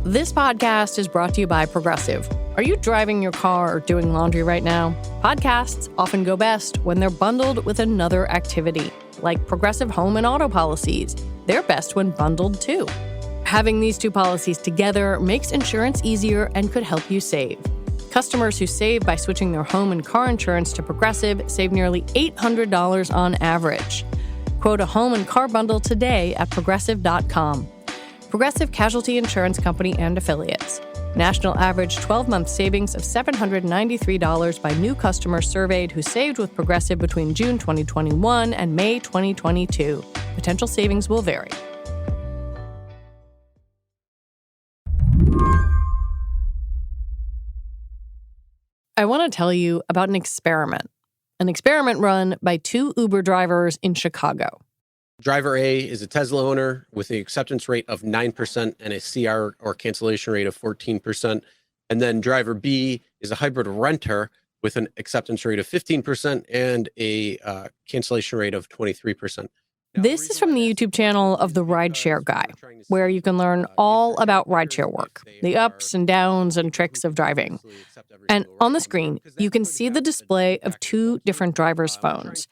This podcast is brought to you by Progressive. Are you driving your car or doing laundry right now? Podcasts often go best when they're bundled with another activity, like Progressive home and auto policies. They're best when bundled, too. Having these two policies together makes insurance easier and could help you save. Customers who save by switching their home and car insurance to Progressive save nearly $800 on average. Quote a home and car bundle today at Progressive.com. Progressive Casualty Insurance Company and Affiliates. National average 12-month savings of $793 by new customers surveyed who saved with Progressive between June 2021 and May 2022. Potential savings will vary. I want to tell you about an experiment run by two Uber drivers in Chicago. Driver A is a Tesla owner with an acceptance rate of 9% and a CR or cancellation rate of 14%. And then driver B is a hybrid renter with an acceptance rate of 15% and a cancellation rate of 23%. This is from the YouTube channel of the Rideshare Guy, where you can learn all about rideshare work, the ups and downs and tricks of driving. And on the screen, you can see the display of two different drivers' phones.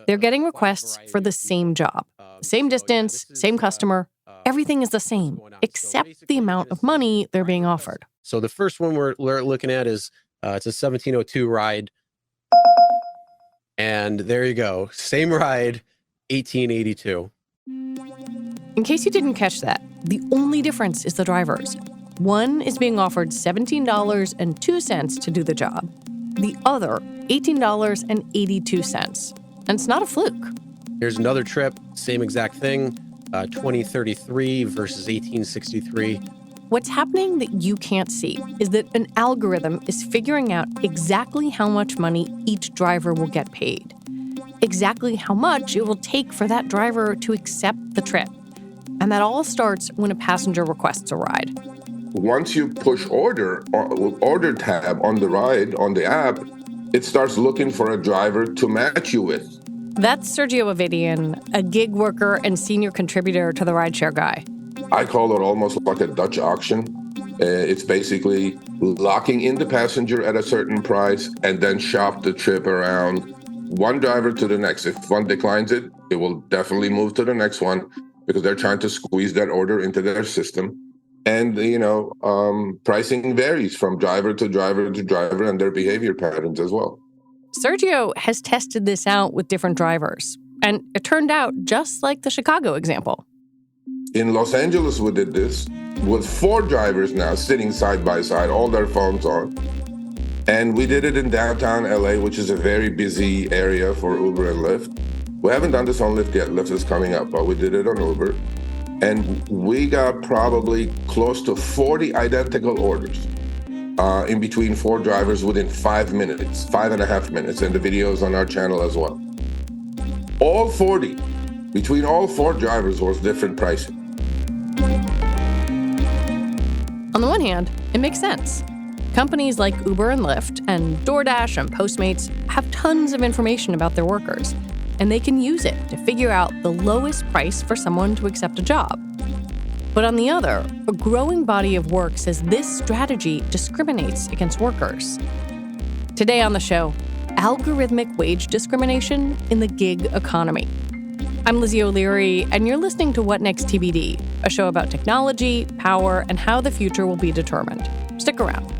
They're getting requests for the same job, same distance, same customer. Everything is the same, except the amount of money they're being offered. So the first one we're looking at is it's a 1702 ride. And there you go. Same ride, 1882. In case you didn't catch that, the only difference is the drivers. One is being offered $17.02 to do the job. The other, $18.82. And it's not a fluke. Here's another trip, same exact thing, 2033 versus 1863. What's happening that you can't see is that an algorithm is figuring out exactly how much money each driver will get paid. Exactly how much it will take for that driver to accept the trip. And that all starts when a passenger requests a ride. Once you push order tab on the ride, on the app, it starts looking for a driver to match you with. That's Sergio Avedian, a gig worker and senior contributor to the Rideshare Guy. I call it almost like a Dutch auction. It's basically locking in the passenger at a certain price and then shop the trip around one driver to the next. If one declines it, it will definitely move to the next one because they're trying to squeeze that order into their system. And, pricing varies from driver to driver to driver and their behavior patterns as well. Sergio has tested this out with different drivers, and it turned out just like the Chicago example. In Los Angeles, we did this with 4 drivers now sitting side by side, all their phones on. And we did it in downtown LA, which is a very busy area for Uber and Lyft. We haven't done this on Lyft yet. Lyft is coming up, but we did it on Uber. And we got probably close to 40 identical orders in between 4 drivers within 5 minutes, 5.5 minutes. And the video is on our channel as well. All 40, between all 4 drivers was different pricing. On the one hand, it makes sense. Companies like Uber and Lyft and DoorDash and Postmates have tons of information about their workers, and they can use it to figure out the lowest price for someone to accept a job. But on the other, a growing body of work says this strategy discriminates against workers. Today on the show, algorithmic wage discrimination in the gig economy. I'm Lizzie O'Leary, and you're listening to What Next TBD, a show about technology, power, and how the future will be determined. Stick around.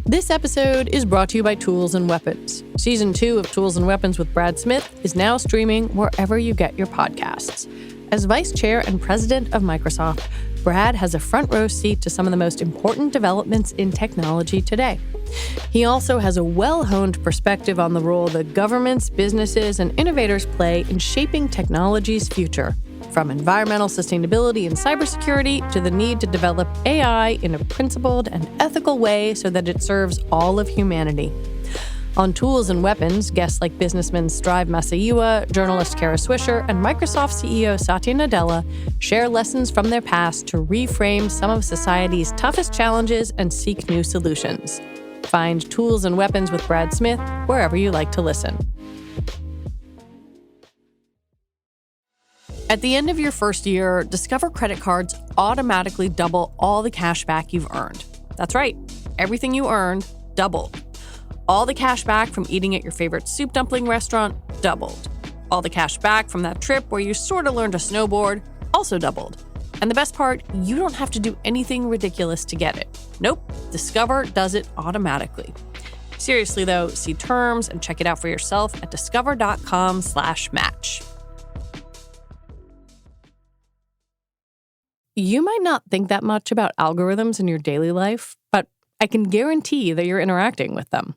This episode is brought to you by Tools and Weapons. Season 2 of Tools and Weapons with Brad Smith is now streaming wherever you get your podcasts. As vice chair and president of Microsoft, Brad has a front row seat to some of the most important developments in technology today. He also has a well-honed perspective on the role that governments, businesses, and innovators play in shaping technology's future, from environmental sustainability and cybersecurity to the need to develop AI in a principled and ethical way so that it serves all of humanity. On Tools and Weapons, guests like businessman Strive Masayua, journalist Kara Swisher, and Microsoft CEO Satya Nadella share lessons from their past to reframe some of society's toughest challenges and seek new solutions. Find Tools and Weapons with Brad Smith wherever you like to listen. At the end of your first year, Discover credit cards automatically double all the cash back you've earned. That's right. Everything you earned doubled. All the cash back from eating at your favorite soup dumpling restaurant doubled. All the cash back from that trip where you sort of learned to snowboard also doubled. And the best part, you don't have to do anything ridiculous to get it. Nope, Discover does it automatically. Seriously though, see terms and check it out for yourself at discover.com/match. You might not think that much about algorithms in your daily life, but I can guarantee that you're interacting with them.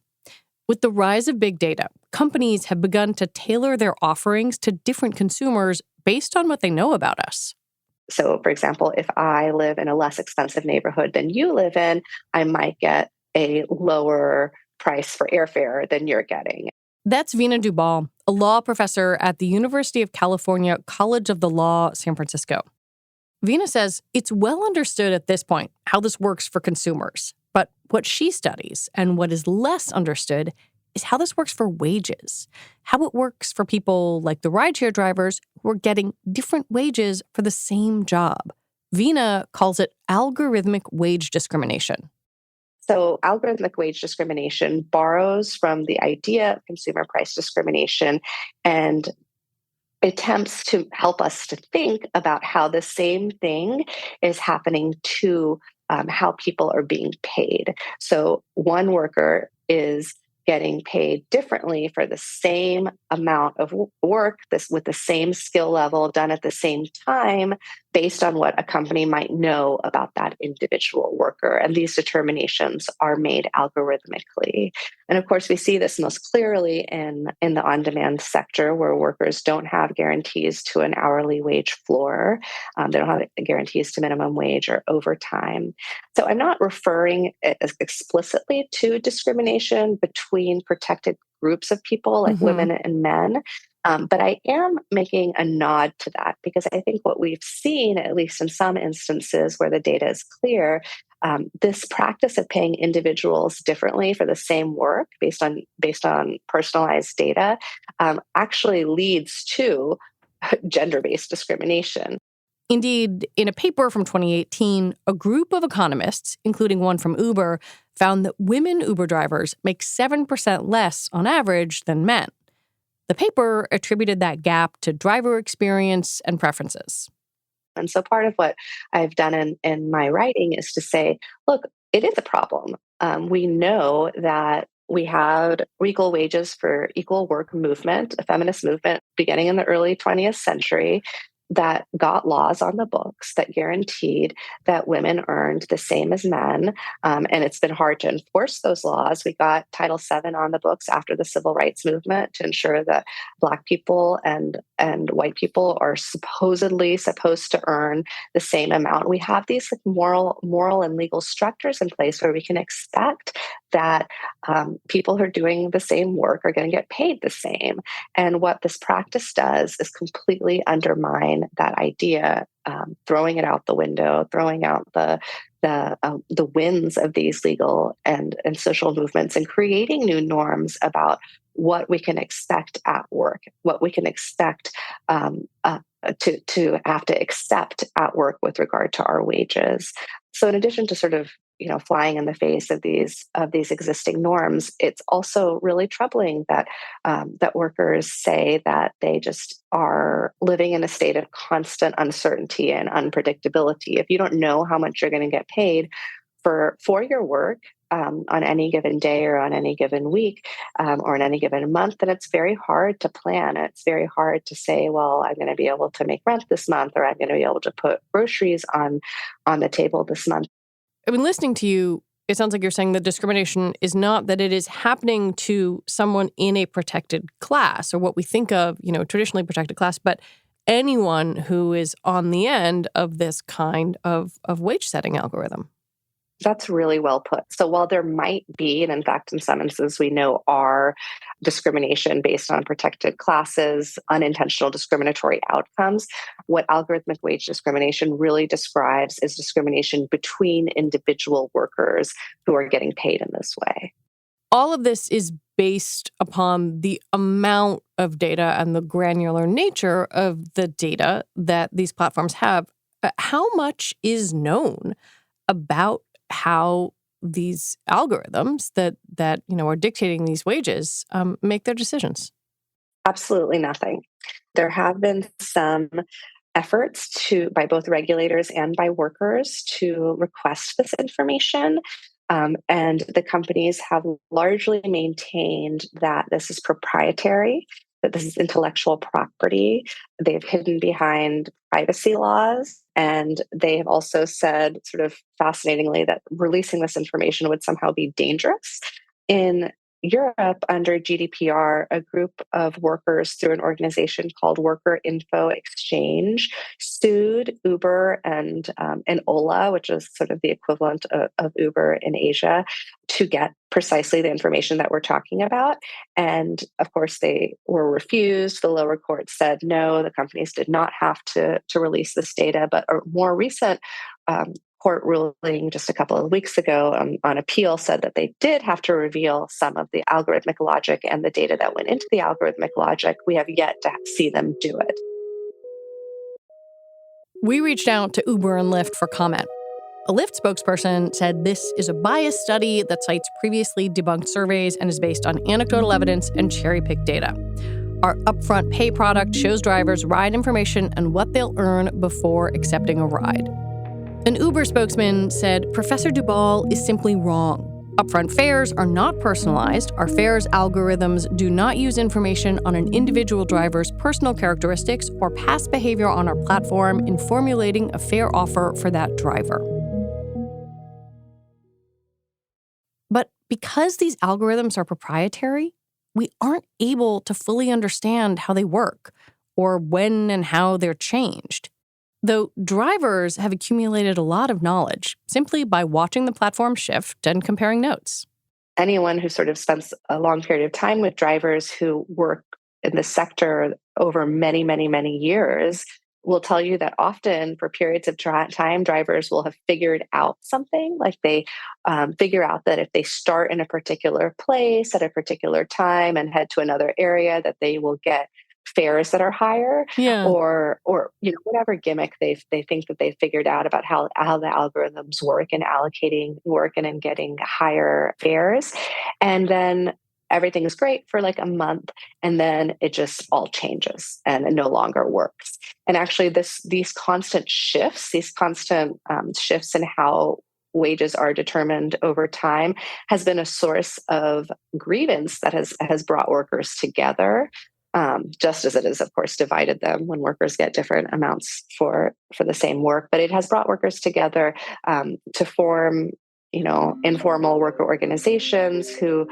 With the rise of big data, companies have begun to tailor their offerings to different consumers based on what they know about us. So, for example, if I live in a less expensive neighborhood than you live in, I might get a lower price for airfare than you're getting. That's Veena Dubal, a law professor at the University of California College of the Law, San Francisco. Veena says it's well understood at this point how this works for consumers. But what she studies and what is less understood is how this works for wages, how it works for people like the rideshare drivers who are getting different wages for the same job. Veena calls it algorithmic wage discrimination. So algorithmic wage discrimination borrows from the idea of consumer price discrimination and attempts to help us to think about how the same thing is happening to how people are being paid. So one worker is getting paid differently for the same amount of work, with the same skill level done at the same time, based on what a company might know about that individual worker. And these determinations are made algorithmically. And of course, we see this most clearly in the on-demand sector, where workers don't have guarantees to an hourly wage floor. They don't have guarantees to minimum wage or overtime. So I'm not referring explicitly to discrimination between protected groups of people like women and men. But I am making a nod to that because I think what we've seen, at least in some instances where the data is clear, this practice of paying individuals differently for the same work based on personalized data actually leads to gender-based discrimination. Indeed, in a paper from 2018, a group of economists, including one from Uber, found that women Uber drivers make 7% less on average than men. The paper attributed that gap to driver experience and preferences. And so part of what I've done in my writing is to say, look, it is a problem. We know that we had equal wages for equal work movement, a feminist movement beginning in the early 20th century that got laws on the books that guaranteed that women earned the same as men. And it's been hard to enforce those laws. We got Title VII on the books after the Civil Rights Movement to ensure that Black people and white people are supposedly supposed to earn the same amount. We have these moral and legal structures in place where we can expect that people who are doing the same work are going to get paid the same. And what this practice does is completely undermine that idea, throwing it out the window, throwing out the wins of these legal and social movements, and creating new norms about what we can expect at work, what we can expect to have to accept at work with regard to our wages. So in addition to sort of flying in the face of these existing norms, it's also really troubling that workers say that they just are living in a state of constant uncertainty and unpredictability. If you don't know how much you're going to get paid for your work on any given day or on any given week or in any given month, then it's very hard to plan. It's very hard to say, well, I'm going to be able to make rent this month, or I'm going to be able to put groceries on the table this month. I mean, listening to you, it sounds like you're saying that discrimination is not that it is happening to someone in a protected class or what we think of, traditionally protected class, but anyone who is on the end of this kind of wage setting algorithm. That's really well put. So while there might be, and in fact, in some instances, we know are discrimination based on protected classes, unintentional discriminatory outcomes, what algorithmic wage discrimination really describes is discrimination between individual workers who are getting paid in this way. All of this is based upon the amount of data and the granular nature of the data that these platforms have. How much is known about how these algorithms that are dictating these wages make their decisions? Absolutely nothing. There have been some efforts by both regulators and by workers to request this information. And the companies have largely maintained that this is proprietary, that this is intellectual property. They've hidden behind privacy laws. And they have also said, sort of fascinatingly, that releasing this information would somehow be dangerous. In Europe, under GDPR, a group of workers through an organization called Worker Info Exchange sued Uber and Ola, which is sort of the equivalent of Uber in Asia, to get precisely the information that we're talking about. And of course, they were refused. The lower court said no, the companies did not have to release this data. But a more recent court ruling just a couple of weeks ago on appeal said that they did have to reveal some of the algorithmic logic and the data that went into the algorithmic logic. We have yet to see them do it. We reached out to Uber and Lyft for comment. A Lyft spokesperson said this is a biased study that cites previously debunked surveys and is based on anecdotal evidence and cherry-picked data. Our upfront pay product shows drivers ride information and what they'll earn before accepting a ride. An Uber spokesman said Professor Dubal is simply wrong. Upfront fares are not personalized. Our fares algorithms do not use information on an individual driver's personal characteristics or past behavior on our platform in formulating a fare offer for that driver. But because these algorithms are proprietary, we aren't able to fully understand how they work or when and how they're changed. Though drivers have accumulated a lot of knowledge simply by watching the platform shift and comparing notes. Anyone who sort of spends a long period of time with drivers who work in the sector over many, many, many years will tell you that often for periods of time, drivers will have figured out something. Like they figure out that if they start in a particular place at a particular time and head to another area, that they will get fares that are higher, or whatever gimmick they think that they've figured out about how the algorithms work in allocating work and getting higher fares. And then everything is great for like a month, and then it just all changes and it no longer works. And actually these constant shifts in how wages are determined over time has been a source of grievance that has brought workers together. Just as it has, of course, divided them when workers get different amounts for the same work. But it has brought workers together to form, informal worker organizations who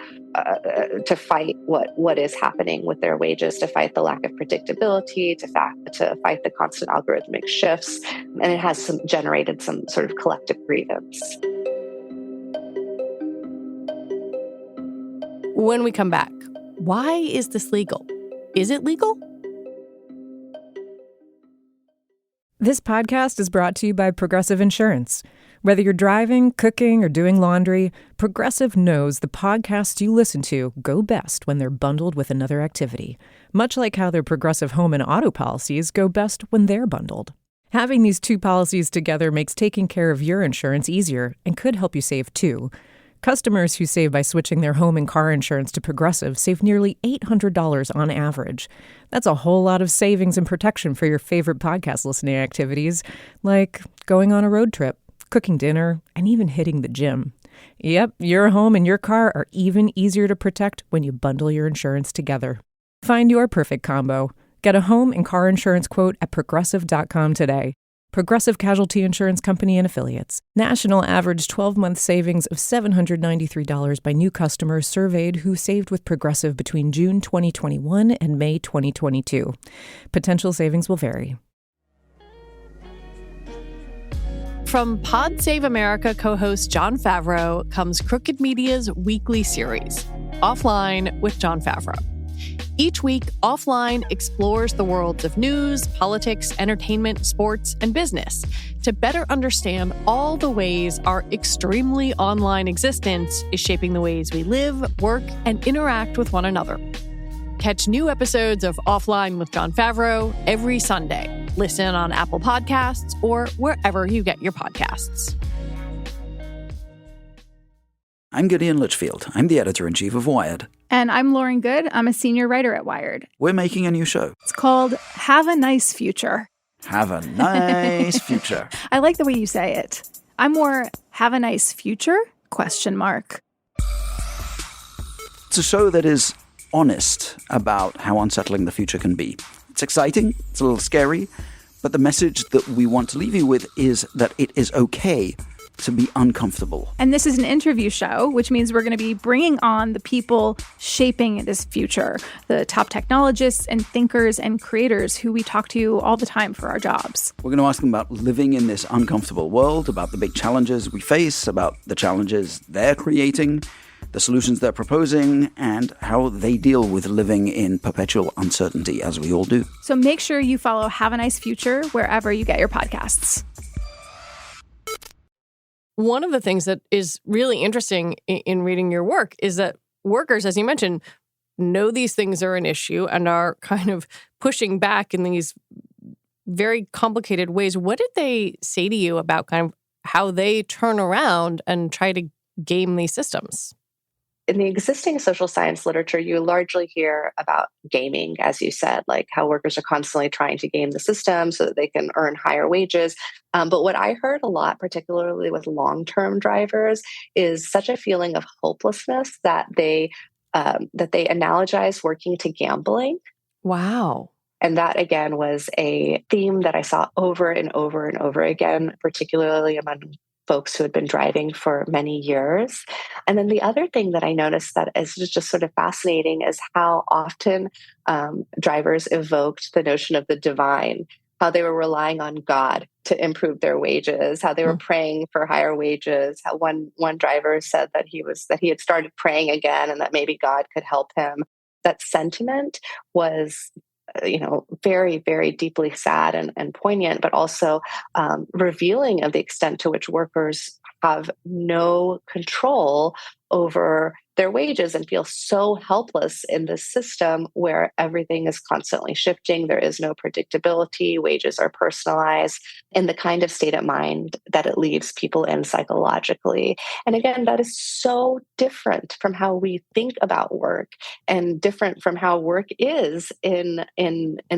to fight what is happening with their wages, to fight the lack of predictability, to fight the constant algorithmic shifts, and it has generated some sort of collective grievance. When we come back, why is this legal? Is it legal? This podcast is brought to you by Progressive Insurance. Whether you're driving, cooking, or doing laundry, Progressive knows the podcasts you listen to go best when they're bundled with another activity, much like how their Progressive home and auto policies go best when they're bundled. Having these two policies together makes taking care of your insurance easier and could help you save too. Customers who save by switching their home and car insurance to Progressive save nearly $800 on average. That's a whole lot of savings and protection for your favorite podcast listening activities, like going on a road trip, cooking dinner, and even hitting the gym. Yep, your home and your car are even easier to protect when you bundle your insurance together. Find your perfect combo. Get a home and car insurance quote at Progressive.com today. Progressive Casualty Insurance Company and Affiliates. National average 12-month savings of $793 by new customers surveyed who saved with Progressive between June 2021 and May 2022. Potential savings will vary. From Pod Save America co-host Jon Favreau comes Crooked Media's weekly series, Offline with Jon Favreau. Each week, Offline explores the worlds of news, politics, entertainment, sports, and business to better understand all the ways our extremely online existence is shaping the ways we live, work, and interact with one another. Catch new episodes of Offline with Jon Favreau every Sunday. Listen on Apple Podcasts or wherever you get your podcasts. I'm Gideon Litchfield. I'm the editor-in-chief of Wired. And I'm Lauren Good. I'm a senior writer at Wired. We're making a new show. It's called Have a Nice Future. Have a nice future. I like the way you say it. I'm more have a nice future? ? It's a show that is honest about how unsettling the future can be. It's exciting, it's a little scary, but the message that we want to leave you with is that it is okay to be uncomfortable. And this is an interview show, which means we're going to be bringing on the people shaping this future, the top technologists and thinkers and creators who we talk to all the time for our jobs. We're going to ask them about living in this uncomfortable world, about the big challenges we face, about the challenges they're creating, the solutions they're proposing, and how they deal with living in perpetual uncertainty, as we all do. So make sure you follow Have a Nice Future wherever you get your podcasts. One of the things that is really interesting in reading your work is that workers, as you mentioned, know these things are an issue and are kind of pushing back in these very complicated ways. What did they say to you about kind of how they turn around and try to game these systems? In the existing social science literature, you largely hear about gaming, as you said, like how workers are constantly trying to game the system so that they can earn higher wages. But what I heard a lot, particularly with long-term drivers, is such a feeling of hopelessness that they analogize working to gambling. Wow. And that, again, was a theme that I saw over and over and over again, particularly among folks who had been driving for many years. And then the other thing that I noticed that is just sort of fascinating is how often drivers evoked the notion of the divine, how they were relying on God to improve their wages, how they were praying for higher wages. How one driver said that he had started praying again and that maybe God could help him. That sentiment was very, very deeply sad and poignant, but also revealing of the extent to which workers have no control over their wages and feel so helpless in this system where everything is constantly shifting. There is no predictability. Wages are personalized in the kind of state of mind that it leaves people in psychologically. And again, that is so different from how we think about work and different from how work is in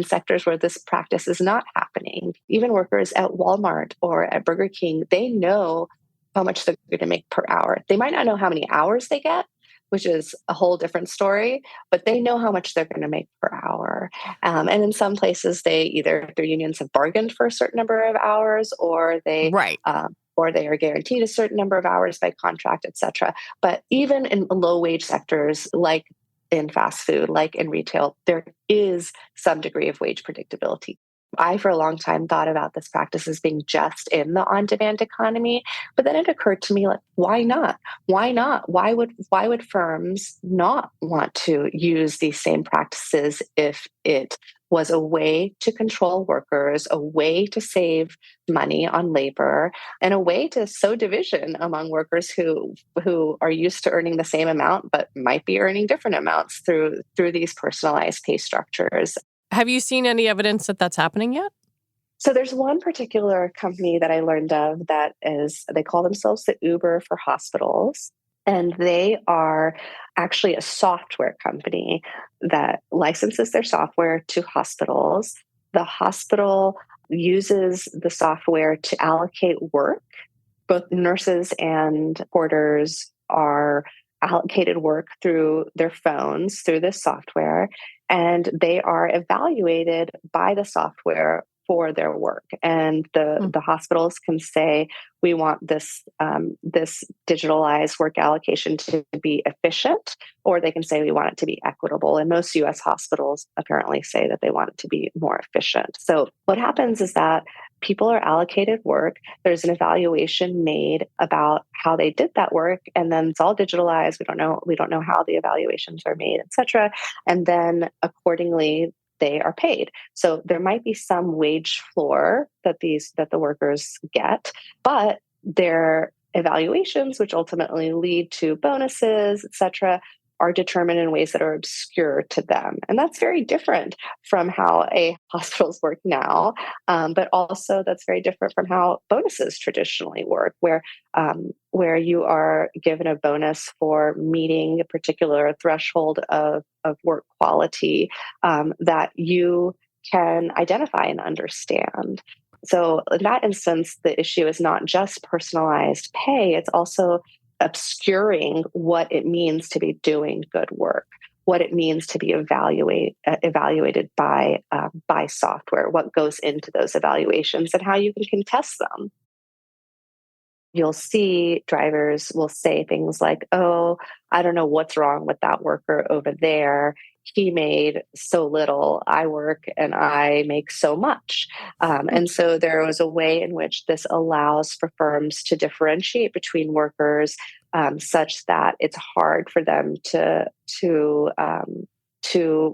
sectors where this practice is not happening. Even workers at Walmart or at Burger King, they know how much they're going to make per hour. They might not know how many hours they get, which is a whole different story, but they know how much they're going to make per hour. And in some places, their unions have bargained for a certain number of hours, or they are guaranteed a certain number of hours by contract, et cetera. But even in low wage sectors, like in fast food, like in retail, there is some degree of wage predictability. I, for a long time, thought about this practice as being just in the on-demand economy, but then it occurred to me, like, why not? Why not? Why would firms not want to use these same practices if it was a way to control workers, a way to save money on labor, and a way to sow division among workers who are used to earning the same amount but might be earning different amounts through these personalized pay structures? Have you seen any evidence that that's happening yet? So there's one particular company that I learned of that they call themselves the Uber for hospitals. And they are actually a software company that licenses their software to hospitals. The hospital uses the software to allocate work. Both nurses and porters are allocated work through their phones, through this software, and they are evaluated by the software for their work. And the hospitals can say, we want this digitalized work allocation to be efficient, or they can say we want it to be equitable. And most US hospitals apparently say that they want it to be more efficient. So what happens is that people are allocated work. There's an evaluation made about how they did that work, and then it's all digitalized. We don't know how the evaluations are made, et cetera. And then accordingly, they are paid. So there might be some wage floor that the workers get, but their evaluations, which ultimately lead to bonuses, et cetera, are determined in ways that are obscure to them. And that's very different from how hospitals work now, but also that's very different from how bonuses traditionally work, where you are given a bonus for meeting a particular threshold of work quality that you can identify and understand. So in that instance, the issue is not just personalized pay, it's also obscuring what it means to be doing good work, what it means to be evaluated by software, what goes into those evaluations, and how you can contest them. You'll see drivers will say things like, "Oh, I don't know what's wrong with that worker over there. He made so little. I work and I make so much." And so there was a way in which this allows for firms to differentiate between workers such that it's hard for them to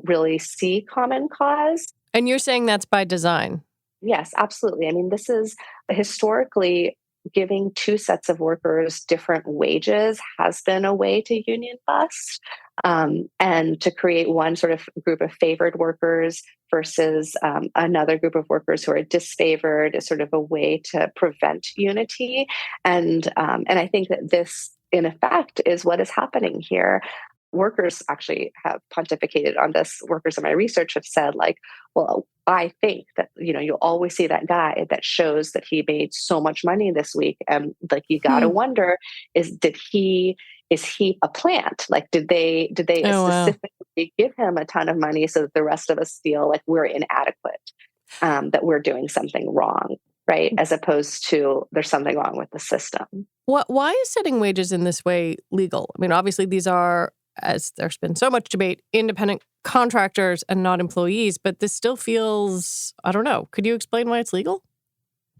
really see common cause. And you're saying that's by design? Yes, absolutely. I mean, this is historically giving two sets of workers different wages has been a way to union bust, and to create one sort of group of favored workers versus another group of workers who are disfavored is sort of a way to prevent unity. And I think that this, in effect, is what is happening here. Workers actually have pontificated on this. Workers in my research have said, like, well, I think that, you'll always see that guy that shows that he made so much money this week. And like, you got to wonder, is he a plant? Like, did they specifically give him a ton of money so that the rest of us feel like we're inadequate, that we're doing something wrong, right? As opposed to there's something wrong with the system. Why is setting wages in this way legal? I mean, obviously these are, as there's been so much debate, independent contractors and not employees, but this still feels, I don't know. Could you explain why it's legal?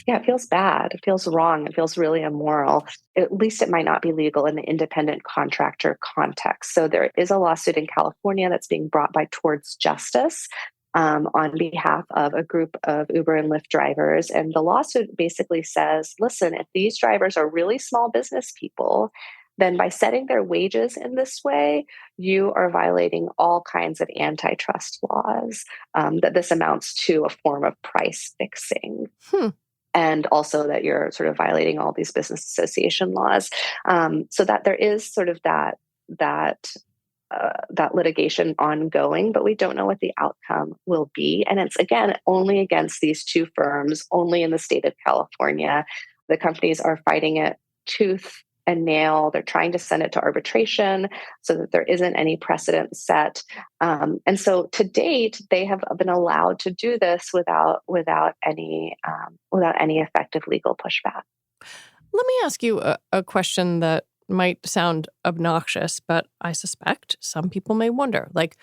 Yeah, it feels bad. It feels wrong. It feels really immoral. At least it might not be legal in the independent contractor context. So there is a lawsuit in California that's being brought by Towards Justice on behalf of a group of Uber and Lyft drivers. And the lawsuit basically says, listen, if these drivers are really small business people, then by setting their wages in this way, you are violating all kinds of antitrust laws, that this amounts to a form of price fixing. And also that you're sort of violating all these business association laws. So that there is sort of that litigation ongoing, but we don't know what the outcome will be. And it's, again, only against these two firms, only in the state of California. The companies are fighting it tooth and nail. They're trying to send it to arbitration so that there isn't any precedent set. And so to date, they have been allowed to do this without any effective legal pushback. Let me ask you a question that might sound obnoxious, but I suspect some people may wonder, like,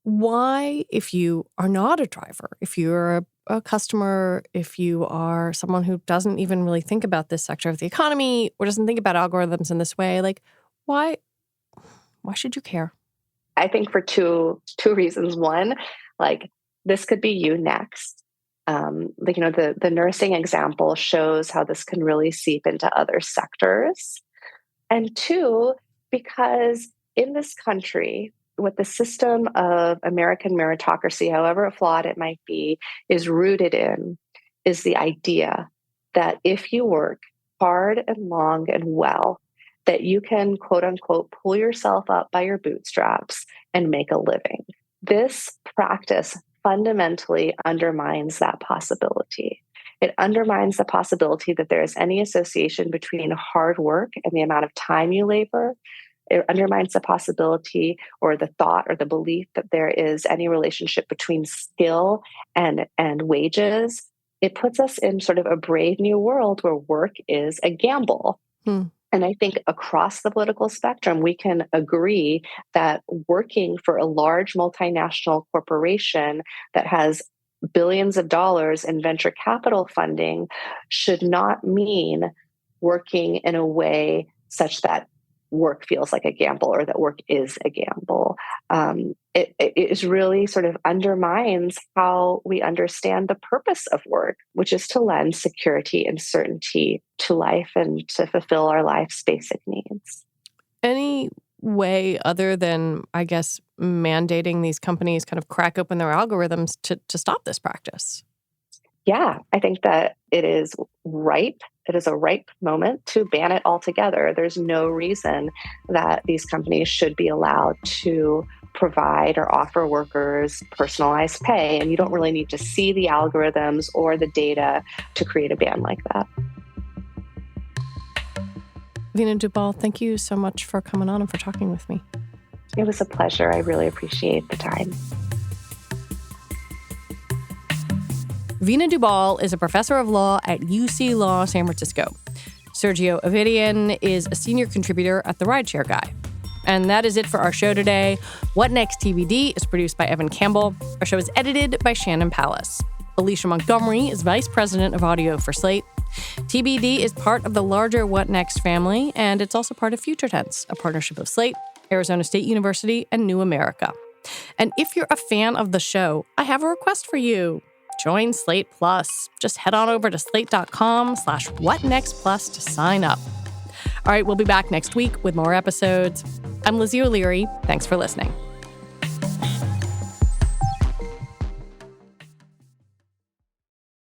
why, if you are not a driver, if you're a customer, if you are someone who doesn't even really think about this sector of the economy or doesn't think about algorithms in this way, like, why should you care? I think for two reasons. One, like, this could be you next. The nursing example shows how this can really seep into other sectors. And two, because in this country, what the system of American meritocracy, however flawed it might be, is rooted in is the idea that if you work hard and long and well, that you can, quote unquote, pull yourself up by your bootstraps and make a living. This practice fundamentally undermines that possibility. It undermines the possibility that there is any association between hard work and the amount of time you labor. It undermines the possibility or the thought or the belief that there is any relationship between skill and wages. It puts us in sort of a brave new world where work is a gamble. And I think across the political spectrum, we can agree that working for a large multinational corporation that has billions of dollars in venture capital funding should not mean working in a way such that work feels like a gamble or that work is a gamble. It is really sort of undermines how we understand the purpose of work, which is to lend security and certainty to life and to fulfill our life's basic needs. Any way other than, I guess, mandating these companies kind of crack open their algorithms to stop this practice? Yeah, I think that it is ripe. It is a ripe moment to ban it altogether. There's no reason that these companies should be allowed to provide or offer workers personalized pay. And you don't really need to see the algorithms or the data to create a ban like that. Veena Dubal, thank you so much for coming on and for talking with me. It was a pleasure. I really appreciate the time. Veena Dubal is a professor of law at UC Law San Francisco. Sergio Avedian is a senior contributor at the Rideshare Guy. And that is it for our show today. What Next TBD is produced by Evan Campbell. Our show is edited by Shannon Pallas. Alicia Montgomery is vice president of audio for Slate. TBD is part of the larger What Next family, and it's also part of Future Tense, a partnership of Slate, Arizona State University, and New America. And if you're a fan of the show, I have a request for you. Join Slate Plus. Just head on over to slate.com/whatnextplus to sign up. All right, we'll be back next week with more episodes. I'm Lizzie O'Leary. Thanks for listening.